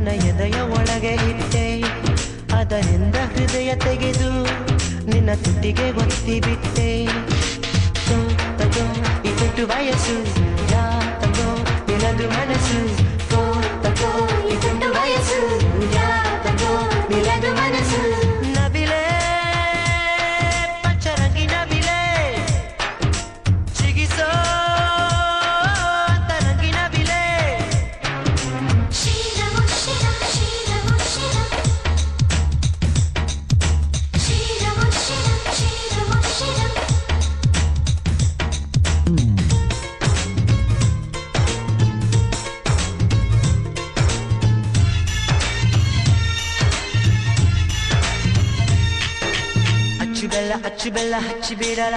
ನನ್ನ ಎದೆಯ ಒಳಗೆ ಇಟ್ಟೆ ಅದರಿಂದ ಹೃದಯ ತೆಗೆದು ನಿನ್ನ ತುಟಿಗೆ ಒತ್ತಿ ಬಿಟ್ಟೆ ತಗೋ ಈ ತುಟ್ಟು ವಯಸ್ಸು ಯಾ ತಗೋ ನಿನದು ಮನಸ್ಸು ತಗೋ ಈ ತುಟ್ಟು ವಯಸ್ಸು ಯಾ ತಗೋ ನಿನದು ಮನಸ್ಸು ನವಿಲೆ ಪಂಚರಂಗಿ ನವಿಲೆ ಚಿಗಿಸೋ ಅಂತರಂಗಿ ನವಿಲೆ ಅಚ್ಚು ಬೆಲ್ಲ ಹಚ್ಚಿ ಬಿಡಲ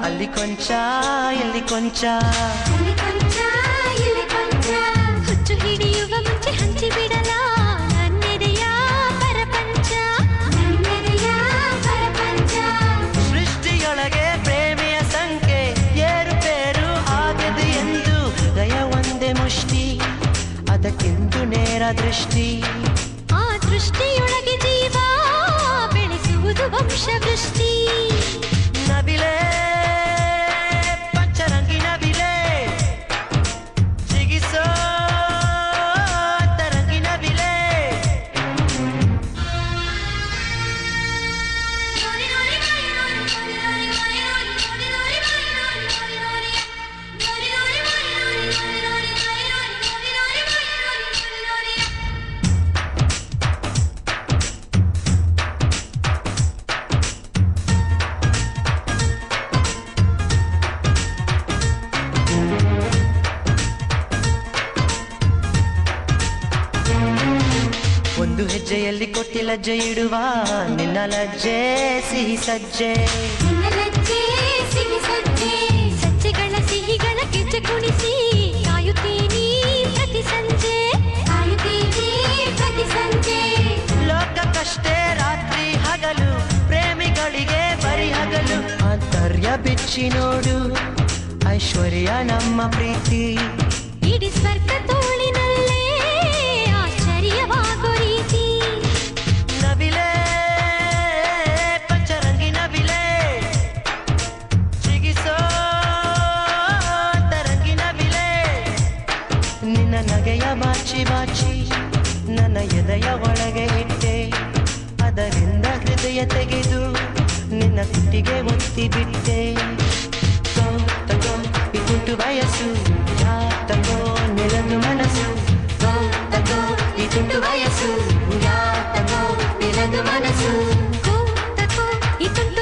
ಅಲ್ಲಿ ಕೊಂಚ ಇಲ್ಲಿ ಕೊಂಚ ಹುಚ್ಚು ಹಿಡಿಯುವ ಮುಂಚೆ ಹಂಚಿ ಬಿಡಲ ನನ್ನೆದೆಯ ಪರಪಂಚ ಸೃಷ್ಟಿಯೊಳಗೆ ಪ್ರೇಮಿಯ ಸಂಖ್ಯೆ ಏರುಪೇರು ಆಗದು ಎಂದು ದಯ ಒಂದೇ ಮುಷ್ಟಿ ಅದಕ್ಕಿಂದು ನೇರ ದೃಷ್ಟಿ ಆ ದೃಷ್ಟಿಯೊಳಗೆ ಜೀವ ಬೆಳೆಸುವುದು ವಂಶವೃಷ್ಟಿ ನವಿಲೆ ಪಂಚರಂಗಿ ನವಿಲೆ ಜಿಗಿಸೋ ಅಂತರಂಗಿ ನವಿಲೆ ಒಂದು ಹೆಜ್ಜೆಯಲ್ಲಿ ಕೊಟ್ಟಿ ಲಜ್ಜೆ ಇಡುವ ನಿನ್ನ ಲಜ್ಜೆ ಸಿಹಿ ಸಜ್ಜೆ ಸಜ್ಜೆಗಳ ಸಿಹಿಗಳ ಗೆಜ್ಜೆ ಕುಣಿಸಿ ಕಾಯುತ್ತೀನಿ ಪ್ರತಿ ಸಂಜೆ ಲೋಕಕ್ಕಷ್ಟೇ ರಾತ್ರಿ ಹಗಲು ಪ್ರೇಮಿಗಳಿಗೆ ಬರಿ ಹಗಲು ಆಂತರ್ಯ ಬಿಚ್ಚಿ ನೋಡು ಐಶ್ವರ್ಯ ನಮ್ಮ ಪ್ರೀತಿ ಇಡೀ ಸ್ವರ್ಗ ತೋಳಿನಲ್ಲೇ ಆಶ್ಚರ್ಯವಾಗೋ ರೀತಿ ನವಿಲೆ ಪಂಚರಂಗಿ ನವಿಲೆ ಚಿಗಿಸೋ ಅಂತರಂಗಿ ನವಿಲೆ ನಿನ್ನ ನಗೆಯ ಬಾಚಿ ಬಾಚಿ ನನ್ನ ಎದೆಯ ಒಳಗೆ ಇಟ್ಟೆ ಅದರಿಂದ ಹೃದಯ ತೆಗೆದು ನಿನ್ನ ತುಟಿಗೆ ಒತ್ತಿ ಬಿಟ್ಟೆ ತಗೋ ಈ ತುಟ್ಟು ವಯಸ್ಸು ಯಾ ತಗೋ ನಿನದು ಮನಸ್ಸು ತಗೋ ಈ ತುಟ್ಟು ವಯಸ್ಸು ಯಾ ತಗೋ ನಿನದು ಮನಸ್ಸು ತಗೋ ಈ ತುಂಡು